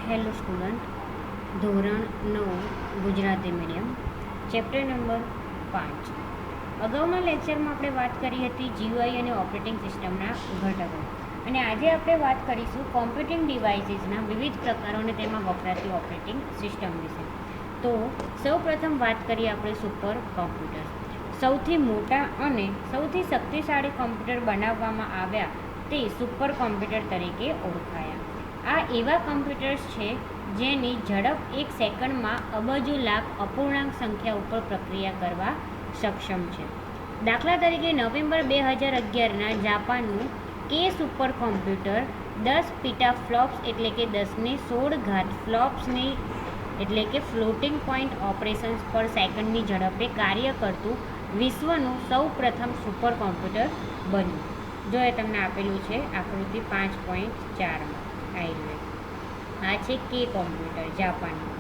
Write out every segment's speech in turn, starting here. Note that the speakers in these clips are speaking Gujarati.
હેલો સ્ટુડન્ટ, ધોરણ 9 ગુજરાતી મીડિયમ, ચેપ્ટર નંબર 5. અગાઉના લેક્ચરમાં આપણે વાત કરી હતી GUI અને ઓપરેટિંગ સિસ્ટમના ઘટકો, અને આજે આપણે વાત કરીશું કોમ્પ્યુટિંગ ડિવાઇસીસના વિવિધ પ્રકારો અને તેમાં વપરાતી ઓપરેટિંગ સિસ્ટમ વિશે. તો સૌપ્રથમ વાત કરીએ આપણે સુપર કોમ્પ્યુટર. સૌથી મોટા અને સૌથી શક્તિશાળી કોમ્પ્યુટર બનાવવામાં આવ્યા તે સુપર કોમ્પ્યુટર તરીકે ઓળખાયા. આ એવા કોમ્પ્યુટર્સ છે જેની ઝડપ 1 સેકન્ડમાં અબજો લાખ અપૂર્ણાંક સંખ્યા ઉપર પ્રક્રિયા કરવા સક્ષમ છે. દાખલા તરીકે નવેમ્બર 2011ના જાપાનનું કે સુપર કોમ્પ્યુટર 10 પીટાફ્લોપ્સ એટલે કે 10^16 ફ્લોપ્સની એટલે કે ફ્લોટિંગ પોઈન્ટ ઓપરેશન્સ પર સેકન્ડની ઝડપે કાર્ય કરતું વિશ્વનું સૌ પ્રથમ સુપર કોમ્પ્યુટર બન્યું. જો એ તમને આપેલું છે આકૃતિ 5.4માં. આ છે કે કોમ્પ્યુટર જાપાનનું,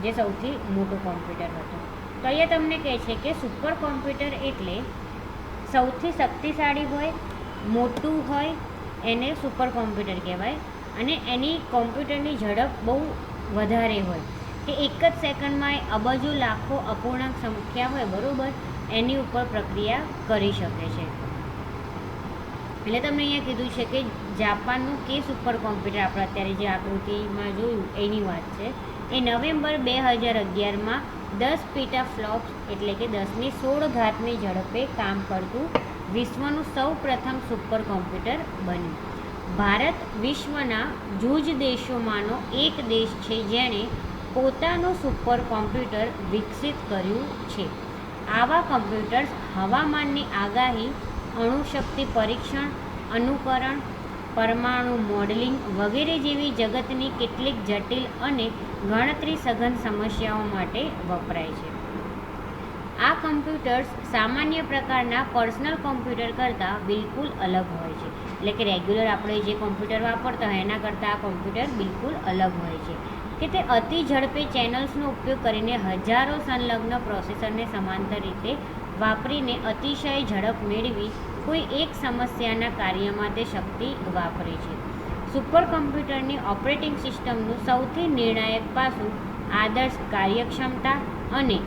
જે સૌથી મોટું કોમ્પ્યુટર હતું. તો અહીંયા તમને કહે છે કે સુપર કોમ્પ્યુટર એટલે સૌથી શક્તિશાળી હોય, મોટું હોય, એને સુપર કોમ્પ્યુટર કહેવાય. અને એની કોમ્પ્યુટરની ઝડપ બહુ વધારે હોય કે એક જ સેકન્ડમાં અબજો લાખો અપૂર્ણાંક સંખ્યા હોય, બરાબર, એની ઉપર પ્રક્રિયા કરી શકે છે. એટલે તમને અહીંયા કીધું છે કે જાપાનનું કે સુપર કોમ્પ્યુટર આપણે અત્યારે જે આકૃતિમાં જોયું એની વાત છે. એ નવેમ્બર 2011માં 10 પીટાફ્લોપ્સ એટલે કે 10^16 ઝડપે કામ કરતું વિશ્વનું સૌ પ્રથમ સુપર કોમ્પ્યુટર બન્યું. ભારત વિશ્વના જૂજ દેશોમાંનો એક દેશ છે જેણે પોતાનું સુપર કોમ્પ્યુટર વિકસિત કર્યું છે. આવા કોમ્પ્યુટર્સ હવામાનની આગાહી, અણુશક્તિ પરીક્ષણ, અનુકરણ, પરમાણુ મોડેલિંગ વગેરે જેવી જગતની કેટલીક જટિલ અને ગણતરી સઘન સમસ્યાઓ માટે વપરાય છે. આ કમ્પ્યુટર્સ સામાન્ય પ્રકારના પર્સનલ કોમ્પ્યુટર કરતાં બિલકુલ અલગ હોય છે. એટલે કે રેગ્યુલર આપણે જે કોમ્પ્યુટર વાપરતા હોય એના કરતાં આ કોમ્પ્યુટર બિલકુલ અલગ હોય છે કે તે અતિ ઝડપે ચેનલ્સનો ઉપયોગ કરીને હજારો સંલગ્ન પ્રોસેસરને સમાંતર રીતે વાપરીને અતિશય ઝડપ મેળવી કોઈ એક સમસ્યાના કાર્યમાં તે શક્તિ વાપરે છે. સુપર કોમ્પ્યુટરની ઓપરેટિંગ સિસ્ટમનું સૌથી નિર્ણાયક પાસું આદર્શ કાર્યક્ષમતા અને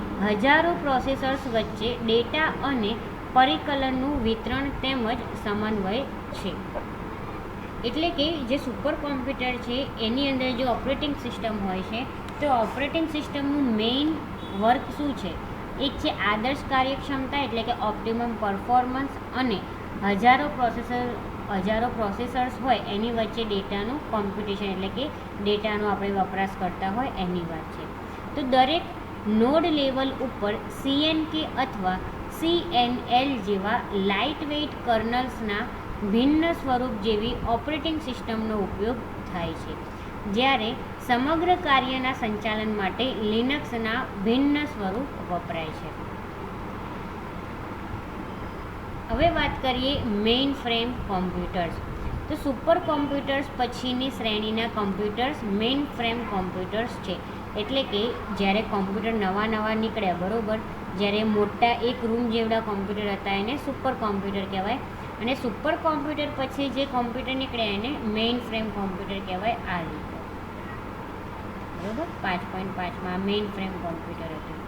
હજારો પ્રોસેસર્સ વચ્ચે ડેટા અને પરિકલનનું વિતરણ તેમજ સમન્વય છે. એટલે કે જે સુપર કોમ્પ્યુટર છે એની અંદર જે ઓપરેટિંગ સિસ્ટમ હોય છે, તો ઓપરેટિંગ સિસ્ટમનું મેઇન વર્ક શું છે? એક છે આદર્શ કાર્યક્ષમતા એટલે કે ઓપ્ટિમમ પરફોર્મન્સ, અને હજારો પ્રોસેસર્સ હોય એની વચ્ચે ડેટાનું કોમ્પ્યુટેશન એટલે કે ડેટાનો આપણે વપરાશ કરતા હોય એની વાત છે. તો દરેક નોડ લેવલ ઉપર CNK અથવા CNL જેવા લાઇટ વેઇટ કર્નલ્સના ભિન્ન સ્વરૂપ જેવી ઓપરેટિંગ સિસ્ટમનો ઉપયોગ થાય છે, જ્યારે સમગ્ર કાર્યના સંચાલન માટે લિનક્સના ભિન્ન સ્વરૂપ વપરાય છે. હવે વાત કરીએ મેઇન ફ્રેમ કોમ્પ્યુટર્સ. તો સુપર કોમ્પ્યુટર્સ પછીની શ્રેણીના કોમ્પ્યુટર્સ મેઇન ફ્રેમ કોમ્પ્યુટર્સ છે. એટલે કે જ્યારે કોમ્પ્યુટર નવા નીકળ્યા, બરાબર, જ્યારે મોટા એક રૂમ જેવડા કોમ્પ્યુટર હતા એને સુપર કોમ્પ્યુટર કહેવાય, અને સુપર કોમ્પ્યુટર પછી જે કોમ્પ્યુટર નીકળ્યા એને મેઇન ફ્રેમ કોમ્પ્યુટર કહેવાય. આ રીતે, બરાબર, 5.5માં મેઇન ફ્રેમ કોમ્પ્યુટર હતું.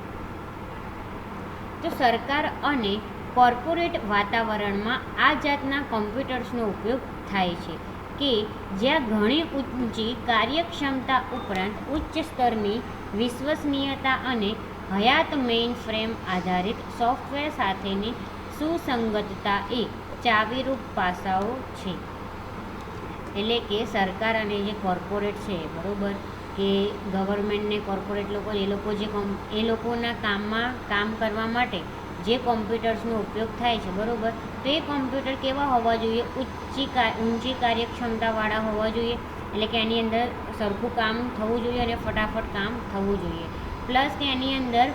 તો સરકાર અને કોર્પોરેટ વાતાવરણમાં આ જાતના કોમ્પ્યુટર્સનો ઉપયોગ થાય છે કે જ્યાં ઘણી ઊંચી કાર્યક્ષમતા ઉપરાંત ઉચ્ચ સ્તરની વિશ્વસનીયતા અને હયાત મેઇન ફ્રેમ આધારિત સોફ્ટવેર સાથેની સુસંગતતા એ ચાવીરૂપ પાસાઓ છે. એટલે કે સરકાર અને જે કોર્પોરેટ છે, બરાબર, કે ગવર્મેન્ટને કોર્પોરેટ લોકો એ લોકોના કામ કરવા માટે જે કોમ્પ્યુટર્સનો ઉપયોગ થાય છે, બરાબર, તો એ કોમ્પ્યુટર કેવા હોવા જોઈએ? ઊંચી કાર્યક્ષમતાવાળા હોવા જોઈએ. એટલે કે એની અંદર સરખું કામ થવું જોઈએ અને ફટાફટ કામ થવું જોઈએ. પ્લસ કે એની અંદર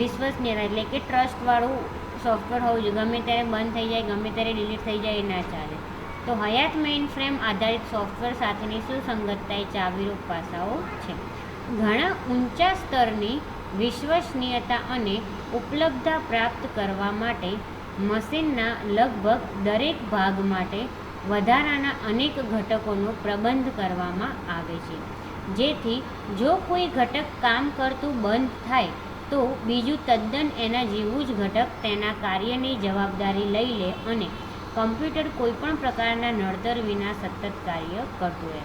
વિશ્વસનીયતા એટલે કે ટ્રસ્ટવાળું સોફ્ટવેર હોવું જોઈએ. ગમે ત્યારે બંધ થઈ જાય, ગમે ત્યારે ડિલીટ થઈ જાય, એ ના ચાલે. તો હયાત મેઇન ફ્રેમ આધારિત સોફ્ટવેર સાથેની સુસંગતતા એ ચાવીરૂપ પાસાઓ છે. ઘણા ઊંચા સ્તરની વિશ્વસનીયતા અને ઉપલબ્ધતા પ્રાપ્ત કરવા માટે મશીનના લગભગ દરેક ભાગ માટે વધારાના અનેક ઘટકોનો પ્રબંધ કરવામાં આવે છે. જેથી જો કોઈ ઘટક કામ કરતું બંધ થાય તો બીજું તદ્દન એના જેવું જ ઘટક તેના કાર્યની જવાબદારી લઈ લે અને કમ્પ્યુટર કોઈપણ પ્રકારના નડતર વિના સતત કાર્ય કરતું રહે.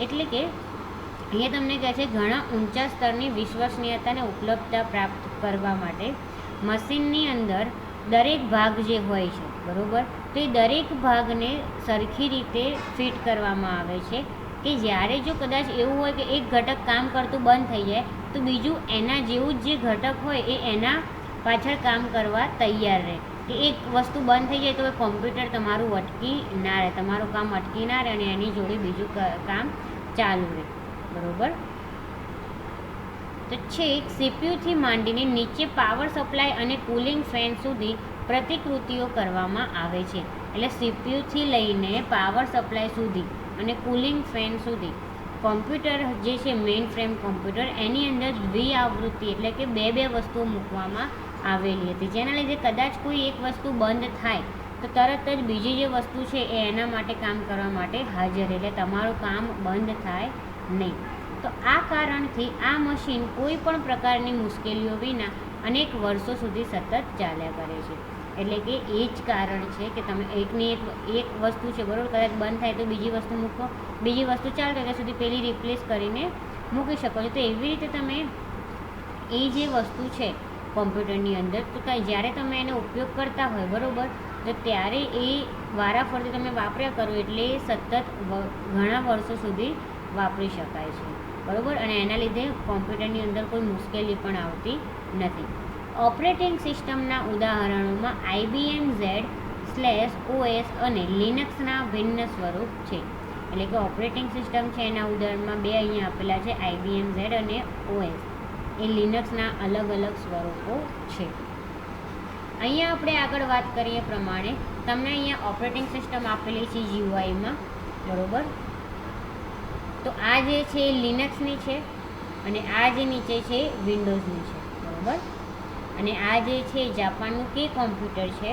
એટલે કે અહીંયા તમને કહે છે ઘણા ઊંચા સ્તરની વિશ્વસનીયતા અને ઉપલબ્ધતા પ્રાપ્ત કરવા માટે મશીનની અંદર દરેક ભાગ જે હોય છે બરાબર, તો એ દરેક ભાગને સરખી રીતે ફિટ કરવામાં આવે છે કે જ્યારે જો કદાચ એવું હોય કે એક ઘટક કામ કરતું બંધ થઈ જાય તો બીજું એના જેવું જ જે ઘટક હોય એ એના પાછળ કામ કરવા તૈયાર રહે. કે એક વસ્તુ બંધ થઈ જાય તો એ કોમ્પ્યુટર તમારું અટકી ના રહે, તમારું કામ અટકી ના રહે અને એની જોડે બીજું કામ ચાલુ રહે. બરાબર, તો છેક સીપીયુથી માંડીને નીચે પાવર સપ્લાય અને કુલિંગ ફેન સુધી પ્રતિકૃતિઓ કરવામાં આવે છે. એટલે સીપીયુથી લઈને પાવર સપ્લાય સુધી અને કુલિંગ ફેન સુધી કોમ્પ્યુટર જે છે મેઇન ફ્રેમ કોમ્પ્યુટર એની અંદર દ્વિઆવૃત્તિ એટલે કે બે વસ્તુઓ મૂકવામાં આવેલી હતી, જેના લીધે કદાચ કોઈ એક વસ્તુ બંધ થાય તો તરત જ બીજી જે વસ્તુ છે એ એના માટે કામ કરવા માટે હાજર, એટલે તમારું કામ બંધ થાય નહીં. તો આ કારણથી આ મશીન કોઈ પણ પ્રકારની મુશ્કેલીઓ વિના અનેક વર્ષો સુધી સતત ચાલ્યા કરે છે. એટલે કે એ જ કારણ છે કે તમે એકની એક વસ્તુ છે બરાબર, કદાચ બંધ થાય તો બીજી વસ્તુ મૂકો, બીજી વસ્તુ ચાલશે ત્યાં સુધી પેલી રિપ્લેસ કરીને મૂકી શકો છો. તો એવી રીતે તમે એ જે વસ્તુ છે કોમ્પ્યુટરની અંદર તો જ્યારે તમે એનો ઉપયોગ કરતા હોય બરાબર, તો ત્યારે એ વારાફરતી તમે વાપર્યા કરો એટલે સતત ઘણા વર્ષો સુધી વાપરી શકાય છે બરાબર, અને એના લીધે કોમ્પ્યુટરની અંદર કોઈ મુશ્કેલી પણ આવતી નથી. ઓપરેટિંગ સિસ્ટમના ઉદાહરણોમાં IBM Z/OS અને લિનક્સના ભિન્ન સ્વરૂપ છે. એટલે કે ઓપરેટિંગ સિસ્ટમ છે એના ઉદાહરણમાં બે અહીંયા આપેલા છે, IBM Z અને OS. એ લિનક્સના અલગ અલગ સ્વરૂપો છે. અહીંયા આપણે આગળ વાત કરીએ પ્રમાણે તમને અહીંયા ઓપરેટિંગ સિસ્ટમ આપેલી છે GUIમાં બરાબર. તો આ જે છે લિનક્સની છે અને આ જે નીચે છે વિન્ડોઝની છે બરાબર. અને આ જે છે જાપાનનું કે કોમ્પ્યુટર છે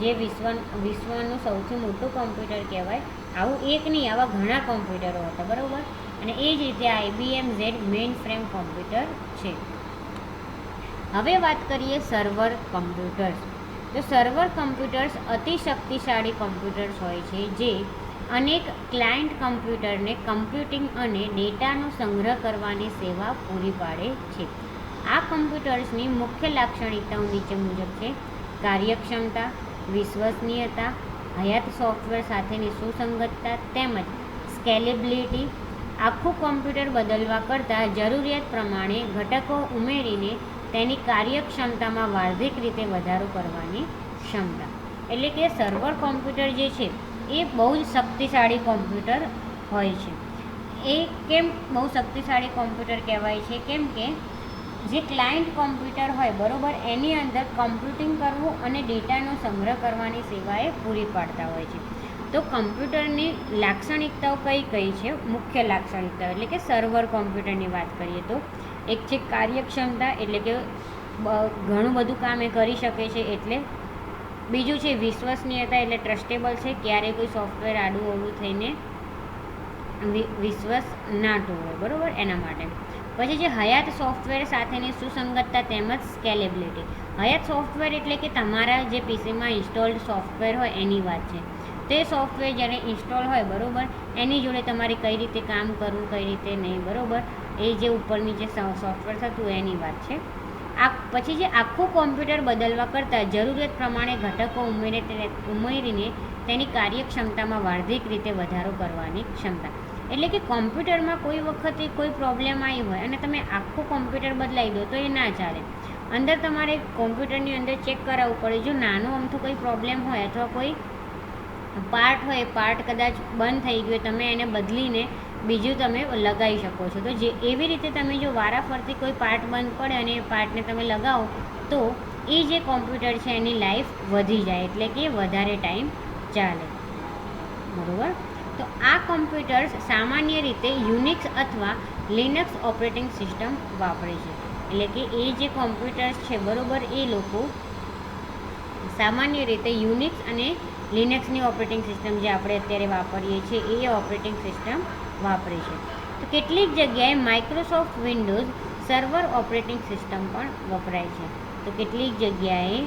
જે વિશ્વનું સૌથી મોટું કોમ્પ્યુટર કહેવાય. આવું એક નહીં, આવા ઘણા કોમ્પ્યુટરો હતા બરાબર. અને એ જ રીતે IBM Z main frame computer છે. હવે વાત કરીએ સર્વર કમ્પ્યુટર્સ. તો સર્વર કમ્પ્યુટર્સ અતિ શક્તિશાળી કમ્પ્યુટર્સ હોય છે જે અનેક ક્લાયન્ટ કમ્પ્યુટરને કમ્પ્યુટિંગ અને ડેટાનો સંગ્રહ કરવાની સેવા પૂરી પાડે છે. આ કમ્પ્યુટર્સની મુખ્ય લાક્ષણિકતાઓ નીચે મુજબ છે: કાર્યક્ષમતા, વિશ્વસનીયતા, હયાત સોફ્ટવેર સાથેની સુસંગતતા તેમજ સ્કેલેબિલિટી. આખું કોમ્પ્યુટર બદલવા કરતાં જરૂરિયાત પ્રમાણે ઘટકો ઉમેરીને તેની કાર્યક્ષમતામાં વાર્ષિક રીતે વધારો કરવાની ક્ષમતા. એટલે કે સર્વર કોમ્પ્યુટર જે છે એ બહુ જ શક્તિશાળી કોમ્પ્યુટર હોય છે. એ કેમ બહુ શક્તિશાળી કોમ્પ્યુટર કહેવાય છે? કેમ કે જે ક્લાયન્ટ કોમ્પ્યુટર હોય બરાબર એની અંદર કમ્પ્યુટિંગ કરવું અને ડેટાનો સંગ્રહ કરવાની સેવાએ પૂરી પાડતા હોય છે. તો કમ્પ્યુટરની લાક્ષણિકતાઓ કઈ છે? મુખ્ય લાક્ષણિકતાઓ એટલે કે સર્વર કોમ્પ્યુટરની વાત કરીએ તો એક છે કાર્યક્ષમતા, એટલે કે ઘણું બધું કામ એ કરી શકે છે એટલે. બીજું છે વિશ્વસનીયતા, એટલે ટ્રસ્ટેબલ છે, ક્યારેય કોઈ સોફ્ટવેર આડું અવળું થઈને વિશ્વાસ ના તોડે બરાબર એના માટે. પછી જે હયાત સોફ્ટવેર સાથેની સુસંગતતા તેમજ સ્કેલેબિલિટી. હયાત સોફ્ટવેર એટલે કે તમારા જે પીસીમાં ઇન્સ્ટોલ્ડ સોફ્ટવેર હોય એની વાત છે. તે સોફ્ટવેર જ્યારે ઇન્સ્ટોલ હોય બરાબર એની જોડે તમારે કઈ રીતે કામ કરવું કઈ રીતે નહીં બરાબર, એ જે ઉપરની જે સોફ્ટવેર થતું એની વાત છે. પછી જે આખું કોમ્પ્યુટર બદલવા કરતાં જરૂરિયાત પ્રમાણે ઘટકો ઉમેરીને તેની કાર્યક્ષમતામાં વાર્ષિક રીતે વધારો કરવાની ક્ષમતા. એટલે કે કોમ્પ્યુટરમાં કોઈ વખતે કોઈ પ્રોબ્લેમ આવી હોય અને તમે આખું કોમ્પ્યુટર બદલાવી દો તો એ ના ચાલે. અંદર તમારે કોમ્પ્યુટરની અંદર ચેક કરાવવું પડે. જો નાનો અમથો કોઈ પ્રોબ્લેમ હોય અથવા કોઈ પાર્ટ હોય, પાર્ટ કદાચ બંધ થઈ ગયો, તમે એને બદલીને બીજું તમે લગાવી શકો છો. તો જે એવી રીતે તમે જો વારાફરતી કોઈ પાર્ટ બંધ પડે અને એ પાર્ટને તમે લગાવો તો એ જે કોમ્પ્યુટર છે એની લાઈફ વધી જાય, એટલે કે વધારે ટાઈમ ચાલે બરાબર. તો આ કોમ્પ્યુટર્સ સામાન્ય રીતે યુનિક્સ અથવા લિનક્સ ઓપરેટિંગ સિસ્ટમ વાપરે છે. એટલે કે એ જે કોમ્પ્યુટર્સ છે બરાબર એ લોકો સામાન્ય રીતે યુનિક્સ અને લિનક્સની ઓપરેટિંગ સિસ્ટમ જે આપણે અત્યારે વાપરીએ છીએ એ ઓપરેટિંગ સિસ્ટમ વાપરે છે. તો કેટલીક જગ્યાએ Microsoft Windows server operating system પણ વપરાય છે. તો કેટલીક જગ્યાએ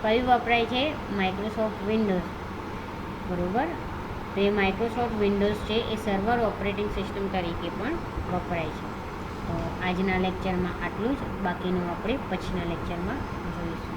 કયું વપરાય છે? માઇક્રોસોફ્ટ વિન્ડોઝ, બરાબર. તો એ માઇક્રોસોફ્ટ વિન્ડોઝ છે એ સર્વર ઓપરેટિંગ સિસ્ટમ તરીકે પણ વપરાય છે. તો આજના લેક્ચરમાં આટલું જ, બાકીનું આપણે પછીના લેક્ચરમાં જોઈશું.